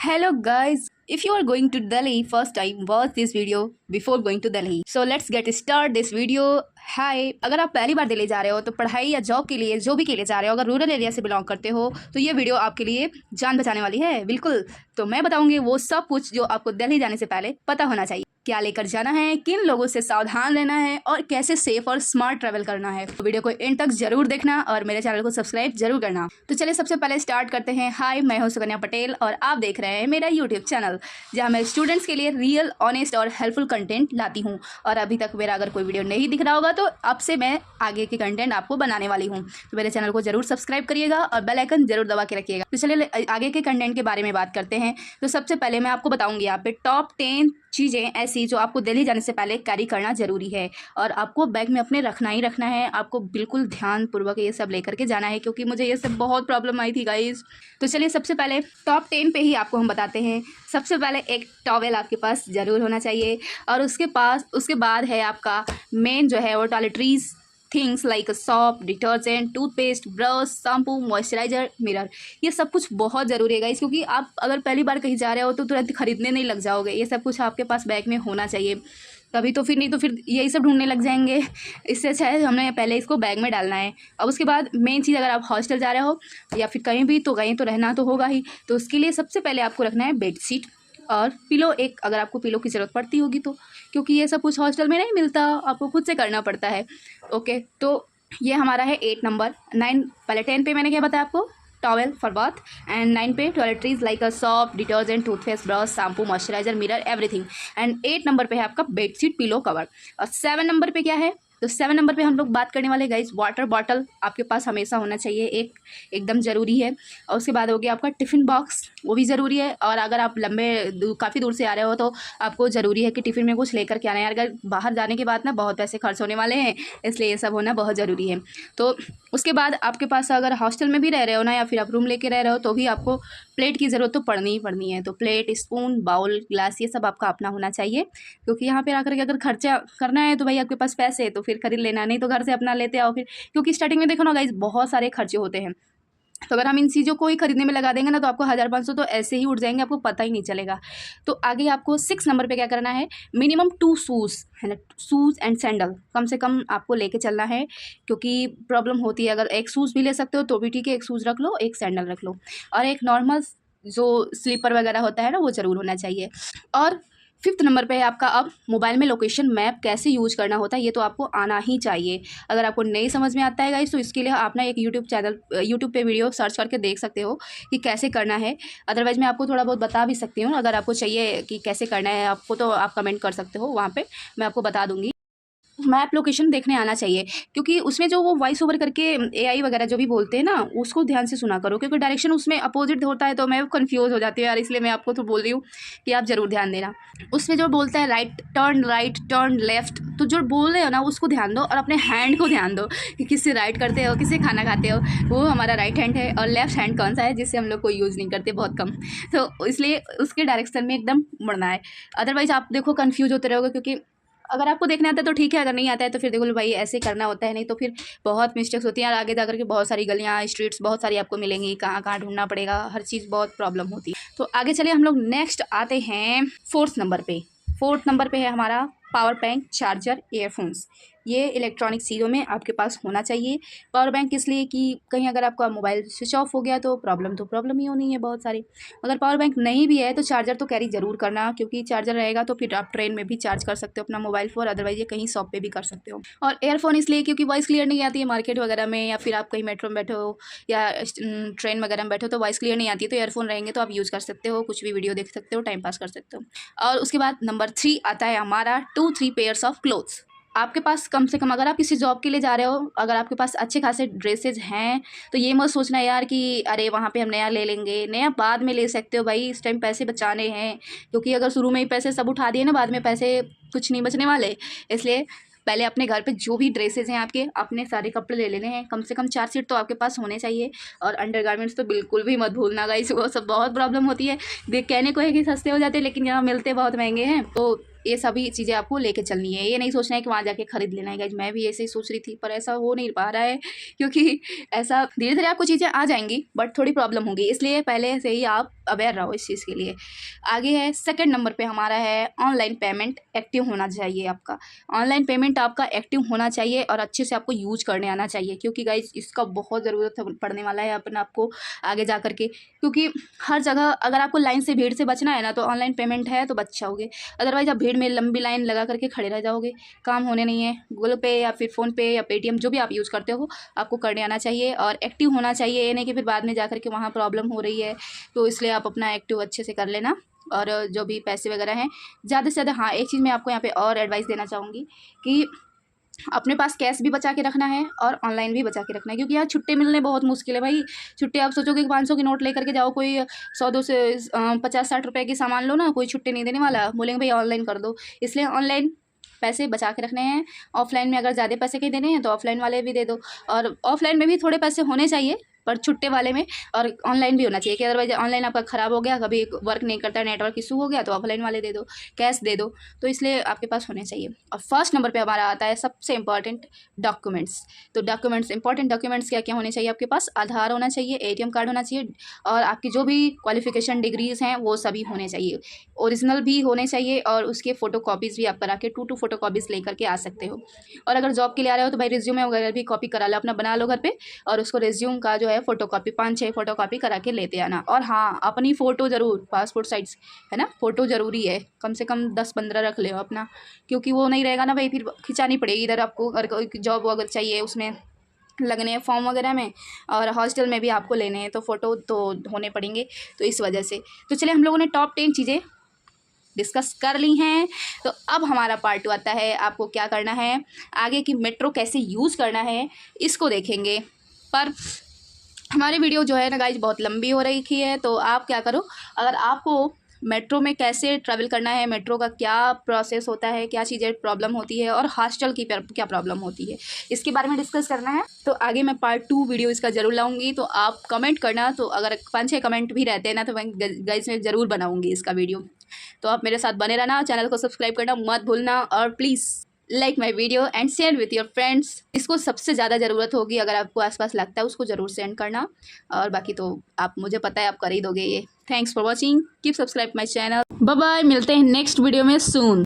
Hello guys, if you are going to Delhi first time, watch this video before going to Delhi. So let's get start this video. हाय, अगर आप पहली बार दिल्ली जा रहे हो तो पढ़ाई या जॉब के लिए जो भी के लिए जा रहे हो, अगर रूरल एरिया से बिलोंग करते हो तो ये वीडियो आपके लिए जान बचाने वाली है। बिल्कुल, तो मैं बताऊंगी वो सब कुछ जो आपको दिल्ली जाने से पहले पता होना चाहिए। क्या लेकर जाना है, किन लोगों से सावधान रहना है और कैसे सेफ और स्मार्ट ट्रैवल करना है। तो वीडियो को एंड तक जरूर देखना और मेरे चैनल को सब्सक्राइब जरूर करना। तो चलिए सबसे पहले स्टार्ट करते हैं। हाय, मैं हूं सुकन्या पटेल और आप देख रहे हैं मेरा यूट्यूब चैनल जहां मैं स्टूडेंट्स के लिए रियल, ऑनेस्ट और हेल्पफुल कंटेंट लाती हूं। और अभी तक मेरा अगर कोई वीडियो नहीं दिख रहा होगा तो अब से मैं आगे के कंटेंट आपको बनाने वाली हूँ। तो मेरे चैनल को जरूर सब्सक्राइब करिएगा और बेल आइकन जरूर दबा के रखिएगा। तो चलिए आगे के कंटेंट के बारे में बात करते हैं। तो सबसे पहले मैं आपको बताऊंगी यहाँ पे टॉप 10 चीज़ें ऐसी जो आपको दिल्ली जाने से पहले कैरी करना जरूरी है और आपको बैग में अपने रखना ही रखना है। आपको बिल्कुल ध्यानपूर्वक ये सब लेकर के जाना है क्योंकि मुझे ये सब बहुत प्रॉब्लम आई थी गाइज। तो चलिए सबसे पहले टॉप 10 पे ही आपको हम बताते हैं। सबसे पहले एक टॉवेल आपके पास ज़रूर होना चाहिए और उसके बाद है आपका मेन जो है वो toiletries things like shop, detergent, toothpaste, brush, shampoo, moisturiser, mirror. ये सब कुछ बहुत ज़रूरी है गाइस क्योंकि आप अगर पहली बार कहीं जा रहे हो तो तुरंत खरीदने नहीं लग जाओगे। ये सब कुछ आपके पास बैग में होना चाहिए, तभी तो फिर नहीं तो फिर यही सब ढूंढने लग जाएंगे। इससे अच्छा है हमने पहले इसको बैग में डालना है। अब उसके बाद मेन चीज़, अगर आप हॉस्टल जा रहे हो या फिर कहीं भी तो कहीं तो रहना तो होगा ही, तो उसके लिए सबसे पहले आपको रखना है बेडशीट और पिलो एक, अगर आपको पिलो की ज़रूरत पड़ती होगी तो, क्योंकि ये सब कुछ हॉस्टल में नहीं मिलता, आपको खुद से करना पड़ता है। ओके, तो ये हमारा है 8 नंबर। 9 पहले 10 पे मैंने क्या बताया आपको, टॉवेल फॉर बाथ, एंड 9 पे toiletries like a shop, detergent, toothpaste, brush, shampoo, moisturiser, mirror, everything. And 8 number पे है आपका बेडशीट, पिलो कवर। और 7 नंबर पे क्या है, तो 7 नंबर पे हम लोग बात करने वाले गाइस, वाटर बॉटल आपके पास हमेशा होना चाहिए, एकदम ज़रूरी है। और उसके बाद हो गया आपका टिफ़िन बॉक्स, वो भी ज़रूरी है। और अगर आप काफ़ी दूर से आ रहे हो तो आपको ज़रूरी है कि टिफ़िन में कुछ लेकर के आना है। अगर बाहर जाने के बाद ना बहुत पैसे खर्च होने वाले हैं, इसलिए ये सब होना बहुत ज़रूरी है। तो उसके बाद आपके पास अगर हॉस्टल में भी रह रहे हो ना या फिर आप रूम लेके रह रहे हो तो भी आपको प्लेट की ज़रूरत तो पड़नी ही पड़नी है। तो प्लेट, स्पून, बाउल, ग्लास, ये सब आपका अपना होना चाहिए क्योंकि यहाँ पर आकर के अगर खर्चा करना है तो भाई आपके पास पैसे तो फिर खरीद लेना, नहीं तो घर से अपना लेते आओ फिर, क्योंकि स्टार्टिंग में देखो ना गाइस बहुत सारे खर्चे होते हैं। तो अगर हम इन चीज़ों को ही खरीदने में लगा देंगे ना तो आपको 1500 तो ऐसे ही उठ जाएंगे, आपको पता ही नहीं चलेगा। तो आगे आपको 6 नंबर पे क्या करना है, मिनिमम 2 शूज़ है ना, शूज़ एंड सैंडल कम से कम आपको लेके चलना है क्योंकि प्रॉब्लम होती है। अगर एक शूज़ भी ले सकते हो तो भी ठीक है, एक शूज़ रख लो, एक सैंडल रख लो और एक नॉर्मल जो स्लीपर वगैरह होता है ना वो ज़रूर होना चाहिए। और 5th नंबर पे है आपका, अब मोबाइल में लोकेशन मैप कैसे यूज करना होता है ये तो आपको आना ही चाहिए। अगर आपको नहीं समझ में आता है गाइस तो इसके लिए आप ना एक यूट्यूब पे वीडियो सर्च करके देख सकते हो कि कैसे करना है। अदरवाइज मैं आपको थोड़ा बहुत बता भी सकती हूँ, अगर आपको चाहिए कि कैसे करना है आपको तो आप कमेंट कर सकते हो, वहाँ पर मैं आपको बता दूँगी। मैप लोकेशन देखने आना चाहिए क्योंकि उसमें जो वो वॉइस ओवर करके एआई वगैरह जो भी बोलते हैं ना उसको ध्यान से सुना करो क्योंकि डायरेक्शन उसमें अपोजिट होता है तो मैं कंफ्यूज हो जाती हूँ यार, इसलिए मैं आपको तो बोल रही हूँ कि आप ज़रूर ध्यान देना। उसमें जो बोलता है राइट टर्न लेफ्ट, तो जो बोल रहे हो ना उसको ध्यान दो और अपने हैंड को ध्यान दो कि किससे राइट करते हो, किससे खाना खाते हो, वो हमारा राइट हैंड है और लेफ्ट हैंड कौन सा है जिससे हम लोग कोई यूज़ नहीं करते, बहुत कम। तो इसलिए उसके डायरेक्शन में एकदम मुड़ना है, अदरवाइज आप देखो कन्फ्यूज होते रहोगे। क्योंकि अगर आपको देखना आता है तो ठीक है, अगर नहीं आता है तो फिर देखो भाई ऐसे करना होता है, नहीं तो फिर बहुत मिस्टेक्स होती हैं और आगे जा करके बहुत सारी गलियाँ, स्ट्रीट्स बहुत सारी आपको मिलेंगी, कहाँ कहाँ ढूंढना पड़ेगा, हर चीज़ बहुत प्रॉब्लम होती है। तो आगे चलिए हम लोग नेक्स्ट आते हैं 4th नंबर पे। 4th नंबर पे है हमारा पावर बैंक, चार्जर, ईयरफोन्स। ये इलेक्ट्रॉनिक चीज़ों में आपके पास होना चाहिए। पावर बैंक इसलिए कि कहीं अगर आपका मोबाइल स्विच ऑफ हो गया तो प्रॉब्लम ही होनी है बहुत सारी। अगर पावर बैंक नहीं भी है तो चार्जर तो कैरी ज़रूर करना क्योंकि चार्जर रहेगा तो फिर आप ट्रेन में भी चार्ज कर सकते हो अपना मोबाइल फ़ोन, अदरवाइज ये कहीं शॉप पे भी कर सकते हो। और ईयरफोन इसलिए क्योंकि वॉइस क्लियर नहीं आती है मार्केट वगैरह में, या फिर आप कहीं मेट्रो में बैठे हो या ट्रेन वगैरह में बैठे हो तो वॉइस क्लियर नहीं आती है, तो ईयरफोन रहेंगे तो आप यूज़ कर सकते हो, कुछ भी वीडियो देख सकते हो, टाइम पास कर सकते हो। और उसके बाद नंबर 3 आता है हमारा 2-3 पेयर्स ऑफ क्लोथ्स। आपके पास कम से कम, अगर आप किसी जॉब के लिए जा रहे हो, अगर आपके पास अच्छे खासे ड्रेसेज हैं तो ये मत सोचना यार कि अरे वहाँ पे हम नया ले लेंगे, नया बाद में ले सकते हो भाई, इस टाइम पैसे बचाने हैं। क्योंकि अगर शुरू में ही पैसे सब उठा दिए ना बाद में पैसे कुछ नहीं बचने वाले, इसलिए पहले अपने घर पे जो भी ड्रेसेस हैं आपके, अपने सारे कपड़े ले लेने हैं, कम से कम 4 सेट तो आपके पास होने चाहिए। और अंडरगारमेंट्स तो बिल्कुल भी मत भूलना गाइस, वो सब बहुत प्रॉब्लम होती है। देख कहने को है कि सस्ते हो जाते हैं लेकिन यहाँ मिलते बहुत महंगे हैं। तो ये सभी चीज़ें आपको लेके चलनी है, ये नहीं सोचना है कि वहाँ जाके खरीद लेना है गाइस। मैं भी ऐसे ही सोच रही थी पर ऐसा हो नहीं पा रहा है क्योंकि ऐसा धीरे धीरे आपको चीज़ें आ जाएंगी बट थोड़ी प्रॉब्लम होगी, इसलिए पहले से ही आप अवेयर रहो इस चीज़ के लिए। आगे है सेकंड नंबर पे हमारा है ऑनलाइन पेमेंट एक्टिव होना चाहिए आपका। ऑनलाइन पेमेंट आपका एक्टिव होना चाहिए और अच्छे से आपको यूज करने आना चाहिए, क्योंकि गाइज इसका बहुत ज़रूरत पड़ने वाला है अपन आपको आगे जा करके। क्योंकि हर जगह अगर आपको लाइन से भीड़ से बचना है ना, तो ऑनलाइन पेमेंट है तो बच जाओगे। अदरवाइज आप भीड़ में लंबी लाइन लगा करके खड़े रह जाओगे, काम होने नहीं है। गूगल पे या फिर फ़ोनपे या पेटीएम जो भी आप यूज़ करते हो आपको करने आना चाहिए और एक्टिव होना चाहिए। ये नहीं कि फिर बाद में जा करके वहाँ प्रॉब्लम हो रही है, तो इसलिए आप अपना एक्टिव अच्छे से कर लेना। और जो भी पैसे वगैरह हैं ज़्यादा से ज़्यादा, हाँ एक चीज़ मैं आपको यहाँ पे और एडवाइस देना चाहूँगी कि अपने पास कैश भी बचा के रखना है और ऑनलाइन भी बचा के रखना है, क्योंकि यहाँ छुट्टे मिलने बहुत मुश्किल है भाई। छुट्टे आप सोचोगे कि 500 की नोट लेकर के जाओ, कोई 100 से 50-60 रुपए की सामान लो ना, कोई छुट्टे नहीं देने वाला, बोलेंगे भाई ऑनलाइन कर दो। इसलिए ऑनलाइन पैसे बचा के रखने हैं। ऑफलाइन में अगर ज़्यादा पैसे के देने हैं तो ऑफलाइन वाले भी दे दो, और ऑफलाइन में भी थोड़े पैसे होने चाहिए पर छुट्टे वाले में, और ऑनलाइन भी होना चाहिए कि अदरवाइज ऑनलाइन आपका ख़राब हो गया, कभी वर्क नहीं करता, नेटवर्क इशू हो गया, तो ऑफलाइन वाले दे दो, कैश दे दो। तो इसलिए आपके पास होने चाहिए। और फर्स्ट नंबर पे हमारा आता है सबसे इंपॉर्टेंट डॉक्यूमेंट्स। तो डॉक्यूमेंट्स, इंपॉर्टेंट डॉक्यूमेंट्स क्या क्या होने चाहिए आपके पास? आधार होना चाहिए, एटीएम कार्ड होना चाहिए, और आपकी जो भी क्वालिफिकेशन डिग्रीज हैं वो सभी होने चाहिए, ओरिजिनल भी होने चाहिए, और उसके फ़ोटो कॉपीज़ भी आप करा के 2 फ़ोटो कॉपीज़ लेकर के आ सकते हो। और अगर जॉब के लिए आ रहे हो तो भाई रिज्यूमे वगैरह भी कॉपी करा लो, अपना बना लो घर पे, और उसको रिज्यूम का जो है फ़ोटो कॉपी 5-6 फ़ोटो कॉपी करा के लेते आना। और हाँ, अपनी फ़ोटो ज़रूर, पासपोर्ट साइज़ है ना, फ़ोटो ज़रूरी है, कम से कम 10-15 रख ले अपना, क्योंकि वो नहीं रहेगा ना भाई फिर खिंचानी पड़ेगी इधर आपको। अगर कोई जॉब अगर चाहिए उसमें लगने हैं फॉर्म वगैरह में, और हॉस्टल में भी आपको लेने हैं, तो फ़ोटो तो होने पड़ेंगे, तो इस वजह से। तो चलिए, हम लोगों ने टॉप 10 चीज़ें डिस्कस कर ली हैं। तो अब हमारा पार्ट 2 आता है, आपको क्या करना है आगे की मेट्रो कैसे यूज़ करना है इसको देखेंगे। पर हमारी वीडियो जो है ना गाइज बहुत लंबी हो रही है, तो आप क्या करो, अगर आपको मेट्रो में कैसे ट्रैवल करना है, मेट्रो का क्या प्रोसेस होता है, क्या चीज़ें प्रॉब्लम होती है, और हॉस्टल की क्या प्रॉब्लम होती है, इसके बारे में डिस्कस करना है, तो आगे मैं पार्ट 2 वीडियो इसका ज़रूर लाऊंगी। तो आप कमेंट करना, तो अगर 5-6 कमेंट भी रहते हैं ना, तो मैं गाइज में ज़रूर बनाऊंगी इसका वीडियो। तो आप मेरे साथ बने रहना, चैनल को सब्सक्राइब करना मत भूलना, और please like my video and share with your friends. इसको सबसे ज़्यादा ज़रूरत होगी, अगर आपको आसपास लगता है उसको ज़रूर सेंड करना, और बाकी तो आप, मुझे पता है आप कर ही दोगे ये। Thanks for watching, keep subscribe my channel, bye bye, मिलते हैं नेक्स्ट वीडियो में सून।